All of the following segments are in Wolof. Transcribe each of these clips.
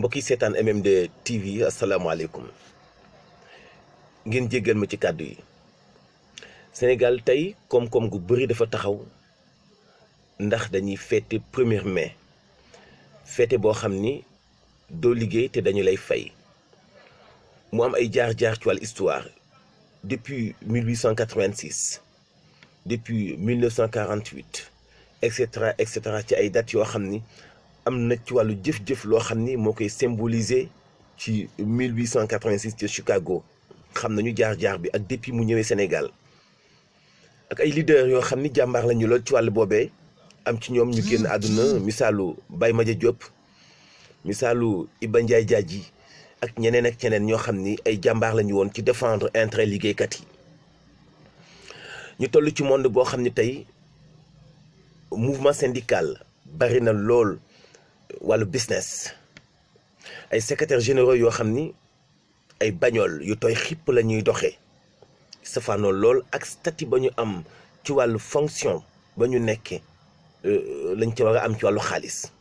mbokki seetaan MMD TV asalaamaaleykum ngeen jéggal ma ci kàddu yi. Sénégal tey koom-koom gu bëri dafa taxaw ndax dañuy fête 1er mai fête boo xam ni doo liggéey te dañu lay fay mu am ay jaar-jaar ci wàllu histoire depuis 1886 depuis 1948 etc. ci ay dates yoo xam ni am na ci wàllu jëf-jëf loo xam ni moo koy symboliser ci 1886 ci Chicago xam nañu jaar-jaar bi ak depuis mu ñëwee Sénégal ak ay leaders yoo xam ni jàmbaar lañu lool ci wàllu boobee am ci ñoom ñu génn àdduna misaalu Baye Madia Diop misaalu Iba Ndiaye Diadji ak ñeneen ak ñeneen ñoo xam ni ay jàmbaar lañu woon ci défendre intérêt liggéeykat yi. ñu toll ci monde boo xam ni tey mouvement syndical bari na lool wàllu business ay secrétaires généraux yoo xam ni ay bañool yu tooy xipp la ñuy doxee safaanoo lool ak statut ba ñu am ci wàllu fonction ba ñu nekkee lañ ca war a am ci wàllu xaalis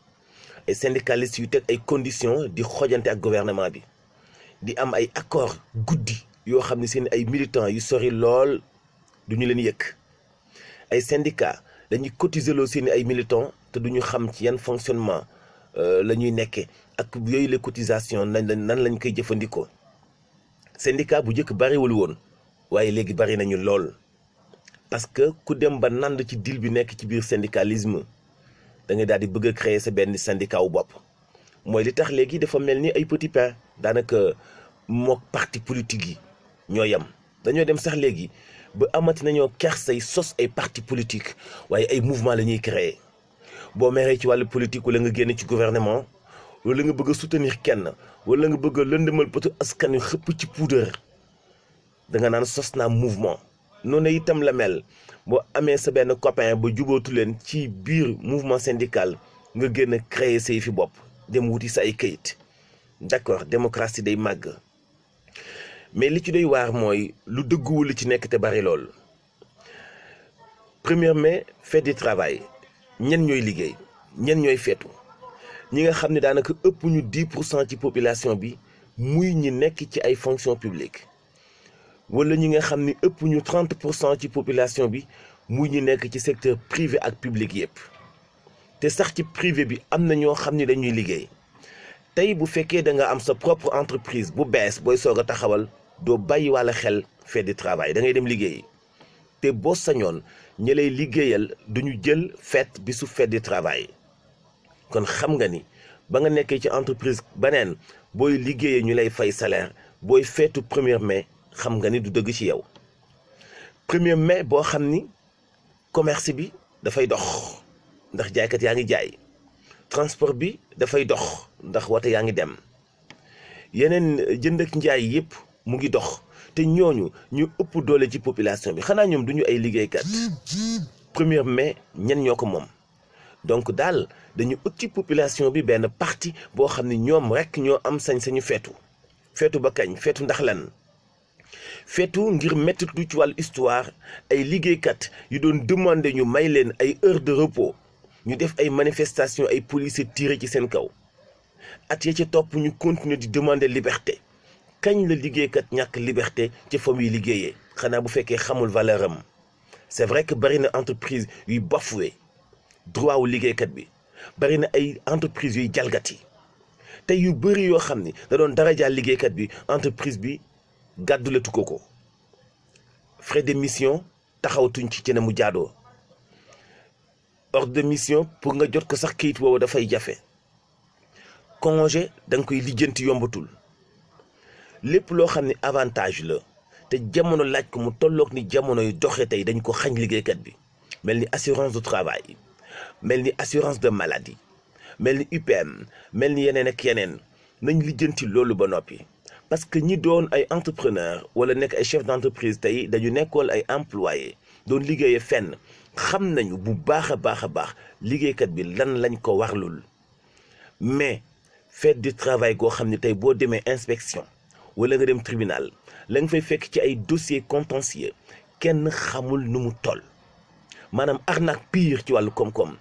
ay syndicalistes yu teg ay conditions di xojante ak gouvernement bi di am ay accords guddi yoo xam ne seen ay militants yu sori lool du ñu leen yëkk ay syndicats dañuy cotiser loo seen ay militants te duñu xam ci yan fonctionnement la ñuy nekkee ak yooyu les cotisations nan lañ koy jëfandikoo. syndicat bu njëkk bariwul woon waaye léegi bari nañu lool parce que ku dem ba nand ci deal bi nekk ci biir syndicalisme da ngay daal di bëgg a créer sa benn syndicat wu bopp mooy li tax léegi dafa mel ni ay petit pain daanaka mook parti politique yi ñoo yem dañoo dem sax léegi ba amati nañoo kersay sos ay parti politique waaye ay mouvement la ñuy créer boo meree ci wàllu politique wala nga génn ci gouvernement wala nga bëgg a soutenir kenn wala nga bëgg a lëndëmal pëtu askan wi xëpp ci poudre da nga naan sos naa mouvement. noonu itam la mel boo amee sa benn copain ba jubootu leen ci biir mouvement syndical nga génn créer say fi bopp dem wuti sa ay këyit d'accord démocratie day màgg mais li ci doy waar mooy lu dëgguwul li ci nekk te bari lool. 1er mai fête du travail ñen ñooy liggéey ñen ñooy feetu ñi nga xam ne daanaka ëpp ñu 10% ci population bi muy ñi nekk ci ay fonction publique wala ñi nga xam ni ëpp ñu 30% ci population bi muy ñi nekk ci secteur privé ak public yépp te sax ci privé bi am na ñoo xam ni dañuy liggéey tey bu fekkee da nga am sa propre entreprise bu bees booy soog a taxawal doo bàyyi wàlla xel fête du travail da ngay dem liggéey te boo sañoon ñi lay liggéeyal duñu jël fête bi su fête du travail kon xam nga ni ba nga nekkee ci entreprise beneen booy liggéeyee ñu lay fay salaire booy feetu 1er mai xam nga ni du dëgg ci yow 1er mai boo xam ni commerce bi dafay dox ndax jaaykat yaa ngi jaay transport bi dafay dox ndax wate yaa ngi dem yeneen jënd ak njaay yépp mu ngi dox te ñooñu ñu ëpp doole ci population bi xanaa ñoom duñu ay liggéeykat 1er mai ñen ñoo ko moom donc daal dañu ut ci population bi benn parti boo xam ni ñoom rekk ñoo am sañ-sañu feetu ba kañ feetu ndax lan feetu ngir mettitlu ci wàllu histoire ay liggéeykat yu doon demander ñu may leen ay heures de repos ñu def ay manifestations ay policiers tiré ci seen kaw at ya ca topp ñu continuer di demander liberté kañ la liggéeykat ñàkk liberté ci fa muy liggéeyee xanaa bu fekkee xamul valeur am c'est vrai que bari na entreprise yuy bafoué droit wu liggéeykat bi bari na ay entreprise yuy jalgati te yu bëri yoo xam ni da doon darajaal liggéeykat bi entreprise bi gàddulatu ko frais de mission taxawtuñ ci ne mu jaadoo ordre de mission pour nga jot ko sax kayit woowu dafay jafe congé da nga koy lijjanti yombatul lépp loo xam ni avantage la te jamono laaj ko mu tolloog ni jamono yu doxee tey dañ ko xañ liggéeykat bi mel ni assurance du travail mel ni assurance de maladie mel ni UPM mel ni yeneen ak yeneen nañ lijjanti loolu ba noppi parce que ñi doon ay entrepreneur wala nekk ay chef d'entreprise tey dañu nekkoon ay employé doon liggéeyee fenn xam nañu bu baax a baax liggéeykat bi lan lañ ko warlul mais fête du travail goo xam ne tey boo demee inspection wala nga dem tribunal la nga fay fekk ci ay dossier contentieux kenn xamul nu mu toll maanaam arnaque pire ci wàllu koom-koom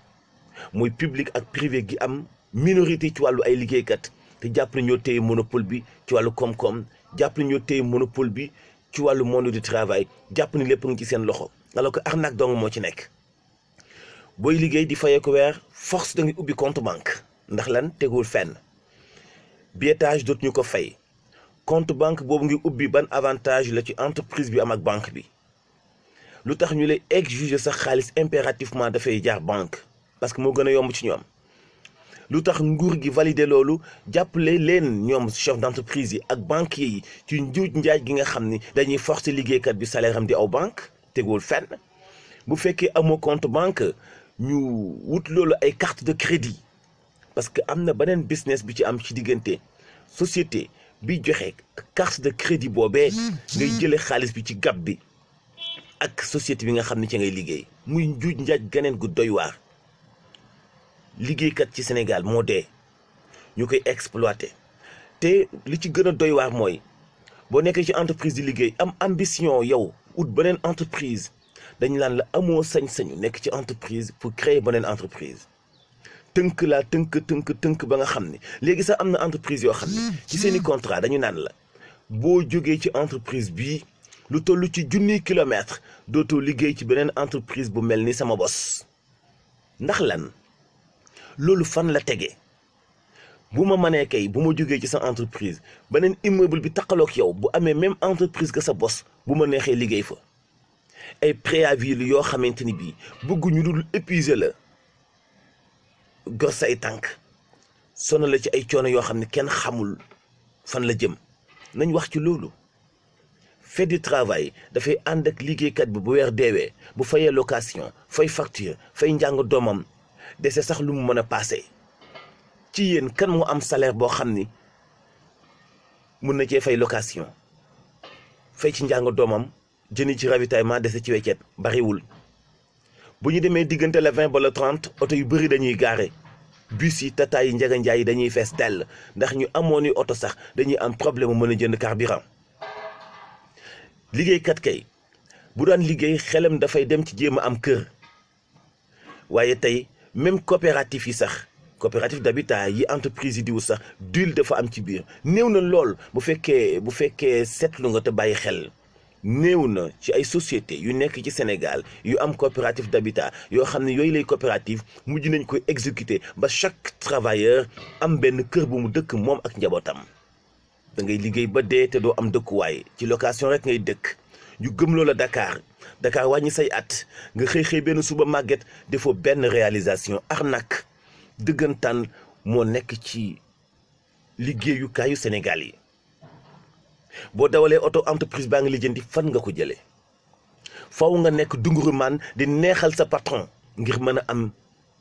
muy public ak privé gi am minorité ci wàllu ay liggéeykat te jàpp ne ñoo téye monopole bi ci wàllu koom-koom jàpp ne ñoo téye monopole bi ci wàllu monde du travail jàpp ni lépp nga ci seen loxo alors que arnaque dong moo ci nekk. booy liggéey di fayee ko weer force da nga ubbi compte banque ndax lan tegul fenn biétage dootuñu ko fay compte banque boobu ngi ubbi ban avantage la ci entreprise bi am ak banque bi lu tax ñu lay exiger sa xaalis impérativement dafay jaar banque parce que moo gën a yomb ci ñoom. lu tax nguur gi valider loolu jàppale leen ñoom chef d'entreprise yi ak banquier yi ci njuuj njaaj gi nga xam ni dañuy forcer liggéeykat bi salaire am di aw banque tegul fenn bu fekkee amoo compte banque ñu wut loolu ay carte de crédit parce que am na beneen business bi ci am ci diggante société bi joxe carte de crédit boobee ngay jëlee xaalis bi ci gab bi ak société bi nga xam ni ci ngay liggéey muy njuuj njaaj ganeen gu doy waar. liggéeykat ci Sénégal moo dee ñu koy exploité te li ci gën a doy waar mooy boo nekkee ci entreprise di liggéey am ambition yow ut beneen entreprise dañu laan la amoo sañ-sañu nekk ci entreprise pour créer beneen entreprise tënk laa tënk ba nga xam ni léegi sax am na entreprise yoo xam ne ci seeni contrat dañu naan la boo jógee ci entreprise bii lu toll ci junniy kilomètre dootoo liggéey ci beneen entreprise bu mel ni sama bos ndax lan loolu fan la tege bu ma mënee kay bu ma jógee ci sa entreprise beneen immeuble bi taqaloog yow bu amee même entreprise que sa bos bu ma neexee liggéey fa ay préavis yoo xamante ni bii bëgg ñu dul épuiser la gor say tànk sonal la ci ay coono yoo xam ne kenn xamul fan la jëm nañ wax ci loolu. fait du travail dafay ànd ak liggéeykat bi bu weer deewee bu fayee location fay facture fay njàng doomam dese sax lu mu mën a passé ci yéen kan moo am salaire boo xam ni mun na cee fay location fay ci njàng doomam jëni ci ravitaillement dese ci weccet bariwul. bu ñu demee diggante le 20 ba le 30 oto yu bëri dañuy gaare bus yi tata yi njaga njaay yi dañuy fees dell ndax ñu amoon ni oto sax dañuy am problème mu mën a jënd carburant. liggéeykat kay bu daan liggéey xelam dafay dem ci jéem a am kër waaye tey même coopérative yi sax coopérative d'habitat yi entreprise yi diwu sax dul dafa am ci biir néew na lool bu fekkee seetlu nga te bàyyi xel néew na ci ay société yu nekk ci Sénégal yu am coopérative d'habitat yoo xam ne yooyu lay coopérative mujj nañ koy exécuter ba chaque travailleur am benn kër bu mu dëkk moom ak njabootam. da ngay liggéey ba dee te doo am dëkkuwaay ci location rek ngay dëkk ñu gëmloo la Dakar wàññi say at nga xëy benn suba màgget defoo benn réalisation arnaque dëggantaan moo nekk ci liggéeyukaayu Sénégal yi. boo dawalee auto entreprise baa ngi lijjanti fan nga ko jëlee faw nga nekk dunguru man di neexal sa patron ngir mën a am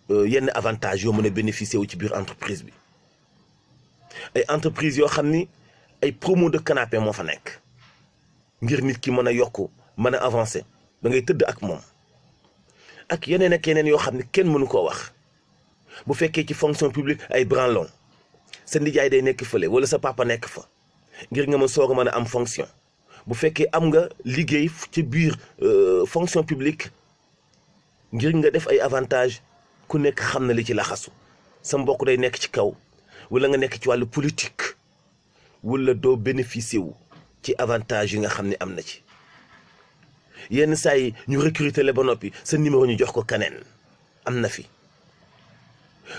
yenn avantage yoo mën a bénéficier wu ci biir entreprise bi. ay entreprise yoo xam ni ay promo de canapé moo fa nekk ngir nit ki mën a yokku mën a avancer ba ngay tëdd ak moom ak yeneen ak yeneen yoo xam ne kenn mënu koo wax. bu fekkee ci fonction publique ay branlon sa nijaay day nekk fële wala sa papa nekk fa ngir nga soog a mën a am fonction. bu fekkee am nga liggéey ci biir fonction publique ngir nga def ay avantage ku nekk xam na li ci laxasu sa mbokk day nekk ci kaw wala nga nekk ci wàllu politique wala doo bénéficier wu ci avantage yi nga xam ne am na ci. yenn saa yi ñu recruter la ba noppi sa numéro ñu jox ko kaneen am na fi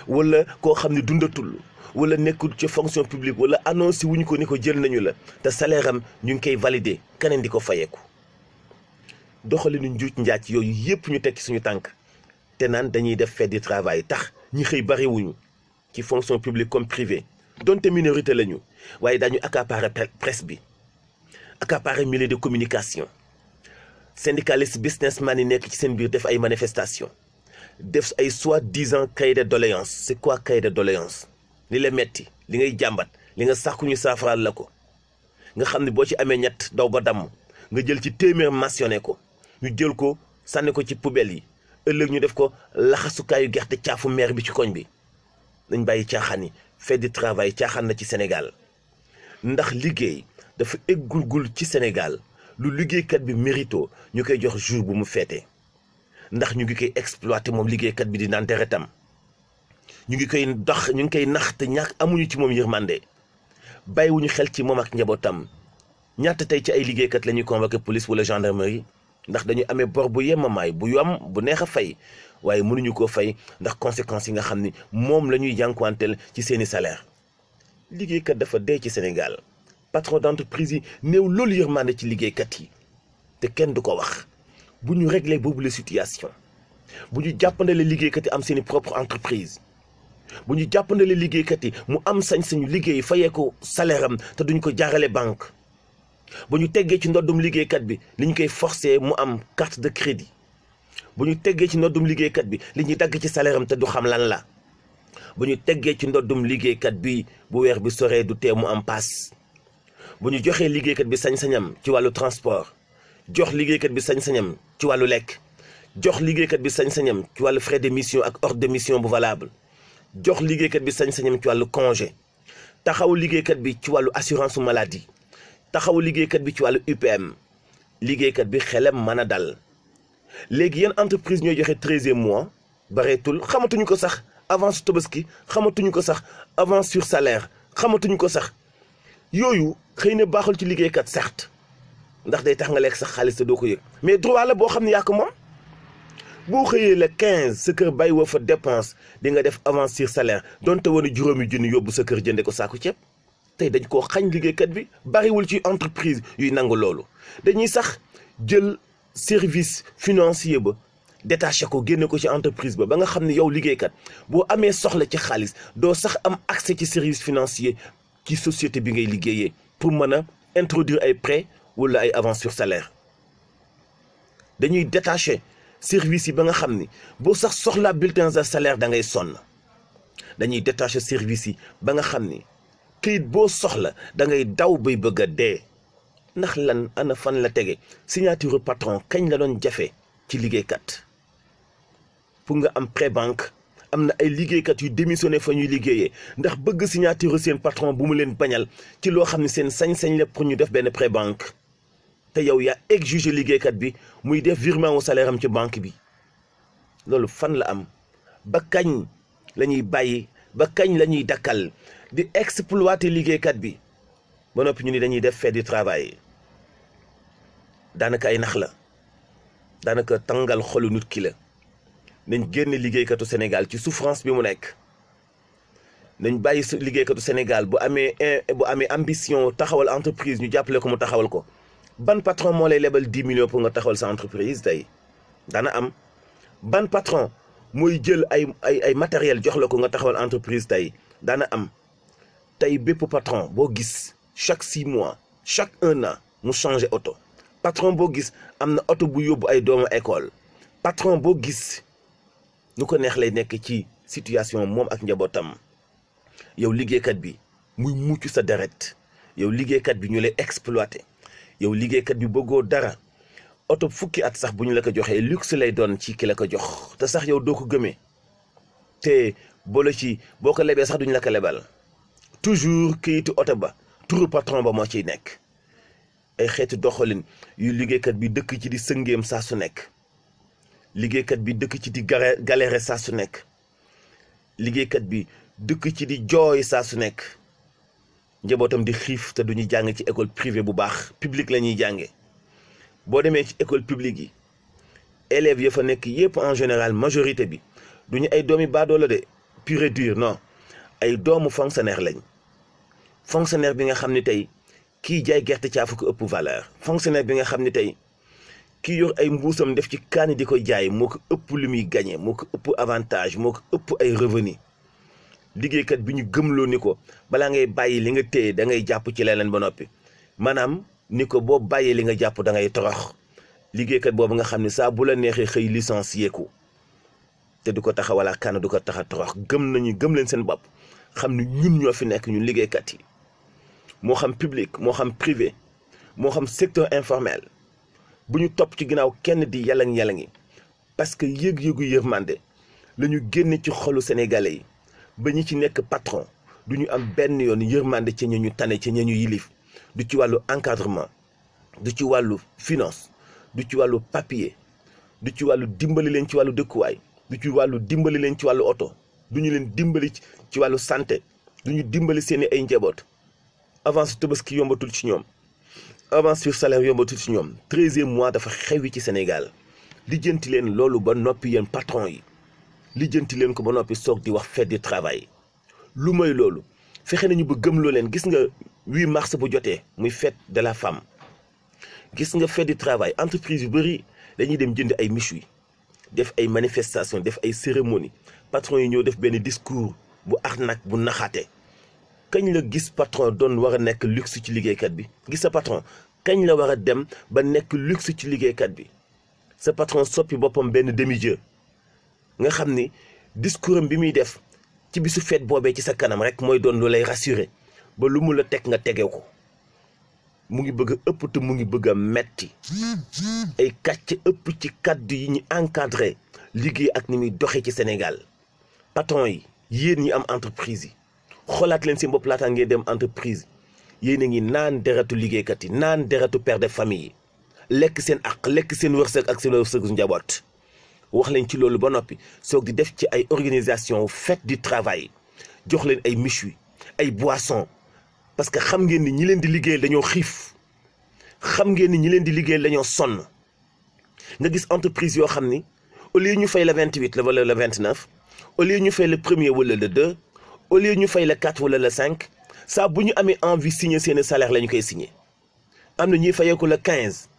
wala koo xam ne dundatul wala nekkul ci fonction publique wala annoncé wuñu ko ni ko jël nañu la te salaire am ñu ngi koy valider kaneen di ko fayeeku. doxalinu njuuj njaaj yooyu yépp ñu tekki suñu tànk te naan dañuy def fête du travail tax ñi xëy bariwuñu ci fonction publique comme privée donte minorité lañu waaye dañu accaparer presse bi accaparer milieu de communication. syndicaliste businessman yi nekk ci seen biir def ay manifestation def ay soi-disant cahier de doléance. c'est quoi cahier de doléance? li la metti li ngay jàmbat li nga sàkku ñu saafaraal la ko nga xam ne boo ci amee ñett daw ba damm nga jël ci téeméer mentionné ko ñu jël ko sànni ko ci poubelle yi ëllëg ñu def ko laxasukaayu gerte caafu maire bi ci koñ bi. nañ bàyyi caaxaan yi. fait du travail caaxaan na ci Sénégal ndax liggéey dafa eggulgul ci Sénégal lu liggéeykat bi mérito ñu koy jox jour bu mu feete ndax ñu ngi koy exploiter moom liggéeykat bi di naan deretam ñu ngi koy dox ñu ngi koy nax te ñàkk amuñu ci moom yërmande bàyyiwuñu xel ci moom ak njabootam ñaata tey ci ay liggéeykat la ñuy convoqué police wala gendarmerie ndax dañu amee bor bu yemamaay bu yom bu neex a fay waaye mënuñu koo fay ndax conséquences yi nga xam ni moom la ñuy jànkuwanteel ci seeni salaire liggéeykat dafa dee ci Sénégal patron d'entreprise yi néew loolu yërmande ci liggéeykat yi te kenn du ko wax bu ñu réglé boobu la situation bu ñu jàppandale liggéeykat yi am seeni propre entreprise bu ñu jàppandale liggéeykat yi mu am sañ-sañu liggéey fayee ko salaire am te duñ ko jaarale banque bu ñu teggee ci ndoddum liggéeykat bi li ñu koy forcé mu am carte de crédit bu ñu teggee ci ndoddum liggéeykat bi li ñuy dagg ci salaire am te du xam lan la bu ñu teggee ci ndoddum liggéeykat bi bu weer bi soree du tee mu am paas bu ñu joxee liggéeykat bi sañ-sañam ci wàllu transport jox liggéeykat bi sañ-sañam ci wàllu lekk jox liggéeykat bi sañ-sañam ci wàllu frais de mission ak ordre de mission bu valable jox liggéeykat bi sañ-sañam ci wàllu congé taxawu liggéeykat bi ci wàllu assurance maladie taxawu liggéeykat bi ci wàllu UPM liggéeykat bi xelam mën a dal léegi yenn entreprise ñooy joxe 13e mois bareetul xamatuñu ko sax avance Tabaski xamatuñu ko sax avance sur salaire xamatuñu ko sax yooyu xëy na baaxul ci liggéeykat certes ndax day tax nga lekk sax xaalis te doo ko yëg mais droit la boo xam ne yaa ko moom boo xëyee le 15 sa kër bàyyi woo fa dépense di nga def avance sur salaire donte woon juróomi junni yóbbu sa kër jënde ko saaku ceeb tey dañ koo xañ liggéeykat bi bariwul ci entreprise yuy nangu loolu dañuy sax jël service financier ba détaché ko génne ko ci entreprise ba nga xam ne yow liggéeykat boo amee soxla ci xaalis doo sax am accès ci service financier ci société bi ngay liggéeyee pour mën a introduire ay prêts wala ay avance sur salaire dañuy détaché service yi ba nga xam ni boo sax soxlaa bulletin de salaire da ngay sonn dañuy détaché service yi ba nga xam ni këyit boo soxla da ngay daw bay bëgg a dee ndax lan ana fan la tege signature patron kañ la doon jafe ci liggéeykat pour nga am prêt banque am na ay liggéeykat yu démissionné fa ñuy liggéeyee ndax bëgg signature seen patron bu mu leen bañal ci loo xam ne seen sañ-sañ la pour ñu def benn prêt banque te yow yaa exigé liggéeykat bi muy def virement au salaire am ci banque bi loolu fan la am ba kañ la ñuy bàyyi ba kañ la ñuy dakkal di exploiter liggéeykat bi ba noppi ñu ni dañuy def fête du travail daanaka ay nax la daanaka tàngal xolu nit ki la nañ génne liggéeykatu Sénégal ci souffrance bi mu nekk nañ bàyyi liggéeykatu Sénégal bu amee ambition taxawal entreprise ñu jàppale ko mu taxawal ko ban patron moo lay lebal 10 millions pour nga taxawal sa entreprise tey dana am ban patron mooy jël ay matériel jox la ko nga taxawal entreprise tey dana am tey bépp patron boo gis chaque 6 mois chaque 1 an mu changé oto patron boo gis am na oto bu yóbbu ay doomu école patron boo gis nu ko neex lay nekk ci situation moom ak njabootam yow liggéeykat bi muy mucc sa deret yow liggéeykat bi ñu lay exploité yow liggéeykat bi bëggoo dara oto fukki at sax bu ñu la ko joxee luxe lay doon ci ki la ko jox te sax yow doo ko gëmee te boo ko lebee sax duñu la ko lebal toujours këyitu oto ba turu patron ba moo ciy nekk ay xeetu doxalin yu liggéeykat bi dëkk ci di sëngeem saa su nekk liggéeykat bi dëkk ci di galéré saa su nekk liggéeykat bi dëkk ci di jooy saa su nekk njabootam di xiif te duñu jàng ci école privée bu baax publique la ñuy jànge boo demee ci école publique yi élèves ya fa nekk yépp en général majorité bi duñu ay doomi baadoola de pur et dur non ay doomu fonctionnaire lañ fonctionnaire bi nga xam ni tey kii jaay gerte caafu ko ëpp valeur fonctionnaire bi nga xam ni tey kii yor ay mbuusam def ci kaani di koy jaay moo ko ëpp lu muy gagné moo ko ëpp avantage moo ko ëpp ay revenu liggéeykat bi ñu gëmloo ni ko balaa ngay bàyyi li nga téye da ngay jàpp ci leneen ba noppi maanaam ni ko boo bàyyee li nga jàpp da ngay torox liggéeykat boobu nga xam ne saa bu la neexee xëy licencié ko te du ko tax a wala kan du ko tax a torox gëm leen seen bopp xam ne ñun ñoo fi nekk ñun liggéeykat yi moo xam public moo xam privé moo xam secteur informel bu ñu topp ci ginnaaw kenn di yalang-yalangi parce que yëg-yëgu yërmande la ñu génne ci xolu sénégalais yi ba ñi ci nekk patron du ñu am benn yoon yërmande ci ña ñu tane ci ña ñu yilif du ci wàllu encadrement du ci wàllu finance du ci wàllu papier du ci wàllu dimbali leen ci wàllu dëkkuwaay du ci wàllu dimbali leen ci wàllu oto duñu leen dimbali ci wàllu santé duñu dimbali seeni ay njaboot avance tabaski yombatul ci ñoom avance sur salaire yombatul ci ñoom 13e mois dafa xewi ci Sénégal lijjanti leen loolu ba noppi yéen patron yi lijjanti leen ko ba noppi soog di wax fête du travail lu may loolu fexe nañu ba gëmloo leen gis nga 8 mars bu jotee muy fête de la femme gis nga fête du travail entreprise yu bëri dañuy dem jënd ay méchoui def ay manifestation def ay cérémonie patron yi ñëw def benn discours bu arnaque bu naxaate kañ la gis patron doon war a nekk luxe ci liggéeykat bi gis sa patron kañ la war a dem ba nekk luxe ci liggéeykat bi sa patron soppi boppam benn demi-dieu nga xam ni discours am bi muy def ci bisu fête boobee ci sa kanam rek mooy doon lu lay rassurer ba lu mu la teg nga tege ko mu ngi bëgg a ëpp te mu ngi bëgg a metti ay kàcc ëpp ci kàddu yi ñu encadré liggéey ak ni muy doxee ci Sénégal patron yi yéen ñi am entreprise yi xoolaat leen si bopp laata ngeen dem entreprise yéen a ngi naan deretu liggéeykat yi naan deretu père de famille yi lekk seen ak lekk seen wërsëg ak seen wërsëgu njaboot wax leen ci loolu ba noppi soog di def ci ay organisation fête du travail jox leen ay méchoui ay boissons parce que xam ngeen ni ñi leen di liggéeyal dañoo xiif xam ngeen ni ñi leen di liggéeyal dañoo sonn nga gis entreprise yoo xam ni au lieu ñu fay le 28 la wala le 29 au lieu ñu fay le 1er wala le 2 au lieu ñu fay le 4 wala le 5 saa bu ñu amee envie signer seen salaire la ñu koy signer am na ñuy fayeeku le 15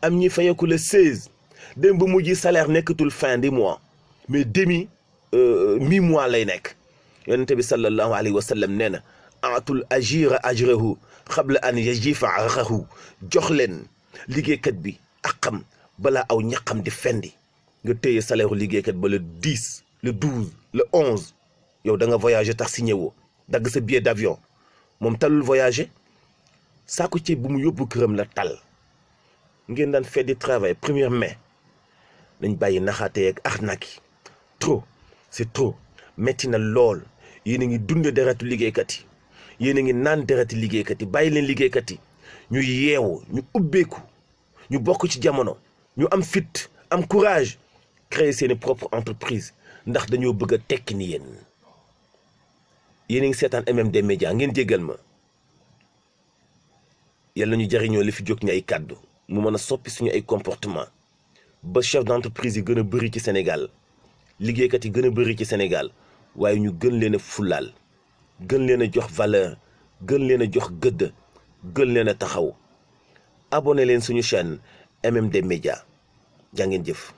am ñuy fayeeku le 16 dem ba mujj salaire nekkatul fin du mois mais mi-mois lay nekk yonent bi sallallahu alayhi wa sallam nee na aatul ajira ajrahu xabla an yajifa araqahu jox leen liggéeykat bi akam balaa aw ñaqam di fendi nga téye salaire liggéeykat ba le 10 le 12 le 11 yow da nga voyager tax si ñëwoo dagg sa billet d'avion moom talul voyager saako ceeb bu mu yóbbu këram la tal ngeen daan fête du travail 1er mai nañ bàyyi naxaate ak arnaque yi trop c'est trop metti na lool yéen a ngi dund deretu liggéeykat yi yéen a ngi naan deretu liggéeykat yi bàyyi leen liggéeykat yi ñu yeewu ñu ubbeeku ñu bokk ci jamono ñu am fit am courage créer seeni propre entreprise ndax dañoo bëgg a tekki ni yéen yéen a ngi seetaan MMD Média ngeen jéggal ma yàlla ñu jariñoo li fi jóg ñu ay kàddu mu mën a soppi suñu ay comportement ba chef d'entreprise yi gën a bëri ci Sénégal liggéeykat yi gën a bëri ci Sénégal waaye ñu gën leen a fulaal gën leen a jox valeur gën leen a jox gëdd gën leen a taxaw abonné leen suñu chaîne MMD Média jaa ngeen jëf